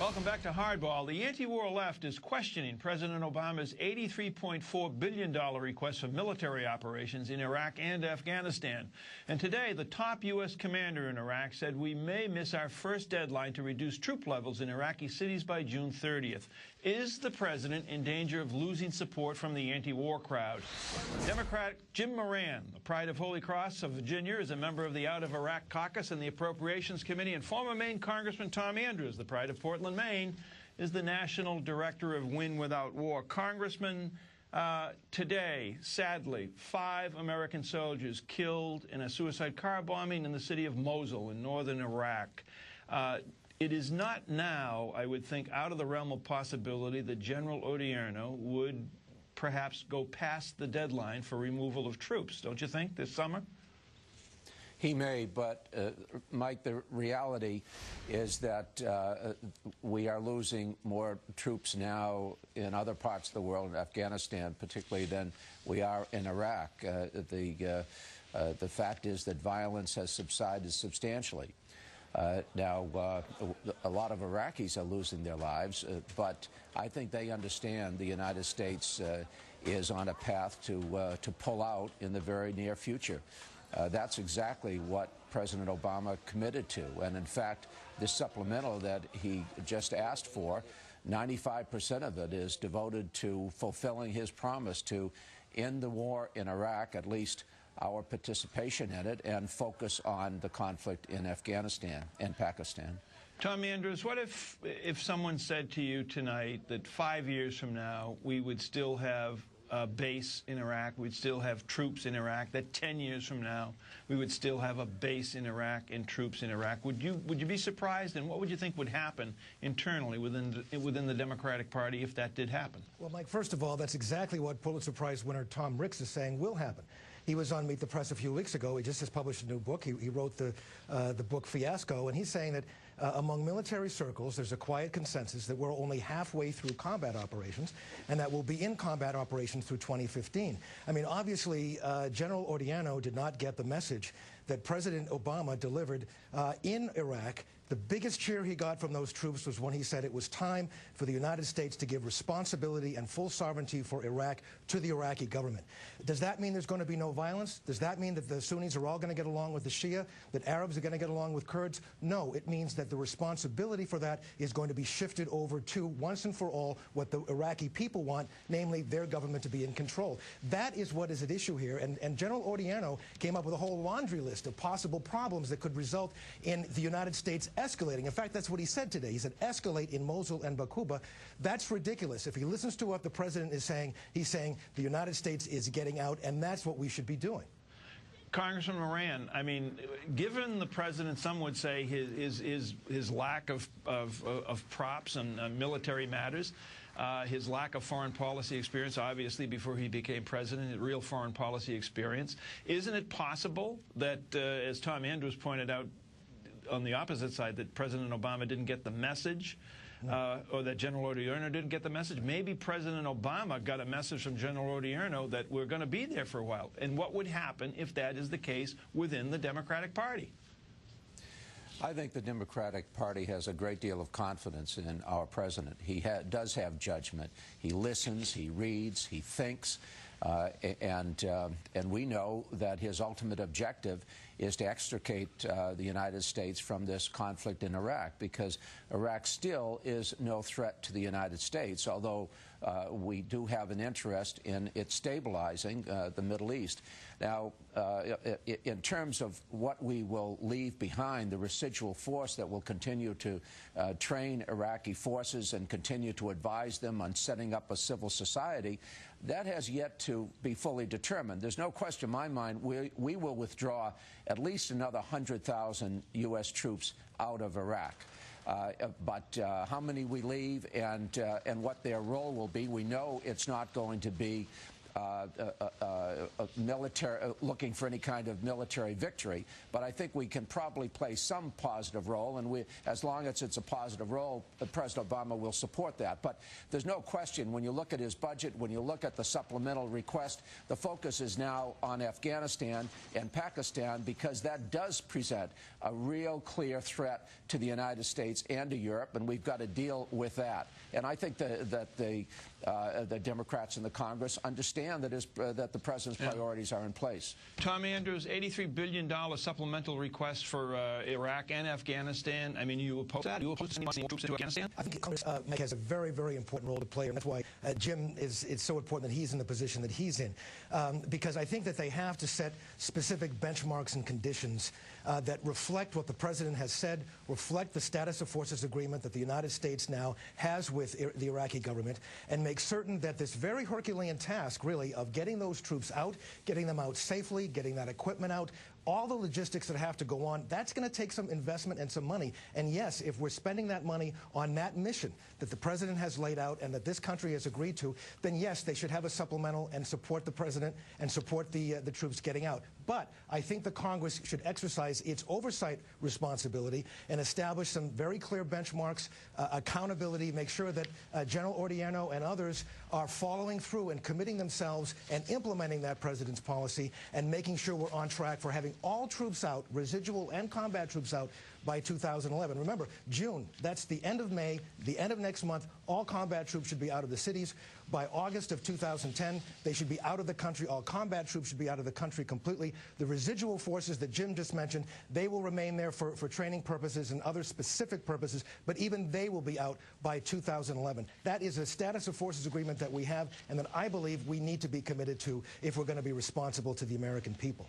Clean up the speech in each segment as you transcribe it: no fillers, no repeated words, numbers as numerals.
Welcome back to Hardball. The anti-war left is questioning President Obama's $83.4 billion request for military operations in Iraq and Afghanistan. And today, the top U.S. commander in Iraq said we may miss our first deadline to reduce troop levels in Iraqi cities by June 30th. Is the president in danger of losing support from the anti-war crowd? Democrat Jim Moran, the pride of Holy Cross of Virginia, is a member of the Out of Iraq Caucus and the Appropriations Committee, and former Maine Congressman Tom Andrews, the pride of Portland, Maine, is the national director of Win Without War. Congressman, today, sadly, 5 American soldiers killed in a suicide car bombing in the city of Mosul in northern Iraq. It is not now, I would think, out of the realm of possibility that General Odierno would perhaps go past the deadline for removal of troops, don't you think, this summer? He may, but, Mike, the reality is that we are losing more troops now in other parts of the world, in Afghanistan particularly, than we are in Iraq. The fact is that violence has subsided substantially. Now, a lot of Iraqis are losing their lives, but I think they understand the United States is on a path to pull out in the very near future. That's exactly what President Obama committed to. And in fact, this supplemental that he just asked for, 95% of it is devoted to fulfilling his promise to end the war in Iraq, at least our participation in it, and focus on the conflict in Afghanistan and Pakistan. Tom Andrews, what if someone said to you tonight that 5 years from now we would still have a base in Iraq, we'd still have troops in Iraq, that 10 years from now we would still have a base in Iraq and troops in Iraq? Would you be surprised, and what would you think would happen internally within the Democratic Party if that did happen? Well, Mike, first of all, that's exactly what Pulitzer Prize winner Tom Ricks is saying will happen. He was on Meet the Press a few weeks ago. He just has published a new book. He wrote the book Fiasco, and he's saying that among military circles, there's a quiet consensus that we're only halfway through combat operations, and that we'll be in combat operations through 2015. I mean, obviously, General Odierno did not get the message that President Obama delivered in Iraq. The biggest cheer he got from those troops was when he said it was time for the United States to give responsibility and full sovereignty for Iraq to the Iraqi government. Does that mean there's going to be no violence? Does that mean that the Sunnis are all going to get along with the Shia, that Arabs are going to get along with Kurds? No, it means that the responsibility for that is going to be shifted over to, once and for all, what the Iraqi people want, namely their government to be in control. That is what is at issue here, and General Odierno came up with a whole laundry list of possible problems that could result in the United States escalating. In fact, that's what he said today. He said escalate in Mosul and Baquba. That's ridiculous. If he listens to what the president is saying, he's saying the United States is getting out, and that's what we should be doing. Congressman Moran, I mean, given the president, some would say his lack of props and military matters, his lack of foreign policy experience, obviously, before he became president, real foreign policy experience, isn't it possible that, as Tom Andrews pointed out, on the opposite side, that President Obama didn't get the message, or that General Odierno didn't get the message? Maybe President Obama got a message from General Odierno that we're going to be there for a while. And what would happen if that is the case within the Democratic Party? I think the Democratic Party has a great deal of confidence in our president. He does have judgment. He listens, he reads, he thinks, and we know that his ultimate objective is to extricate the United States from this conflict in Iraq, because Iraq still is no threat to the United States, although we do have an interest in it stabilizing the Middle East. Now, in terms of what we will leave behind, the residual force that will continue to train Iraqi forces and continue to advise them on setting up a civil society, that has yet to be fully determined. There's no question in my mind we will withdraw at least another 100,000 U.S. troops out of Iraq. But how many we leave and what their role will be, we know it's not going to be looking for any kind of military victory, but I think we can probably play some positive role, and as long as it's a positive role, President Obama will support that. But there's no question, when you look at his budget, when you look at the supplemental request, the focus is now on Afghanistan and Pakistan, because that does present a real clear threat to the United States and to Europe, and we've got to deal with that. And I think that the Democrats in the Congress understand that the President's priorities are in place. Tom Andrews, $83 billion supplemental request for Iraq and Afghanistan. I mean, you oppose that? You oppose sending more troops into Afghanistan? I think Congress has a very, very important role to play, and that's why Jim it's so important that he's in the position that he's in, because I think that they have to set specific benchmarks and conditions that reflect what the President has said, reflect the status of forces agreement that the United States now has with the Iraqi government, and make certain that this very Herculean task, really, of getting those troops out, getting them out safely, getting that equipment out, all the logistics that have to go on, that's going to take some investment and some money. And yes, if we're spending that money on that mission that the President has laid out and that this country has agreed to, then yes, they should have a supplemental and support the President and support the troops getting out. But I think the Congress should exercise its oversight responsibility and establish some very clear benchmarks, accountability, make sure that General Ordiano and others are following through and committing themselves and implementing that President's policy and making sure we're on track for having all troops out, residual and combat troops out, by 2011. Remember, June, that's the end of May, the end of next month, all combat troops should be out of the cities. By August of 2010, they should be out of the country. All combat troops should be out of the country completely. The residual forces that Jim just mentioned, they will remain there for training purposes and other specific purposes, but even they will be out by 2011. That is a status of forces agreement that we have and that I believe we need to be committed to if we're going to be responsible to the American people.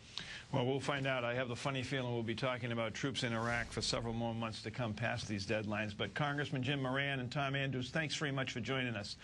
Well, we'll find out. I have the funny feeling we'll be talking about troops in Iraq for several more months to come past these deadlines. But Congressman Jim Moran and Tom Andrews, thanks very much for joining us.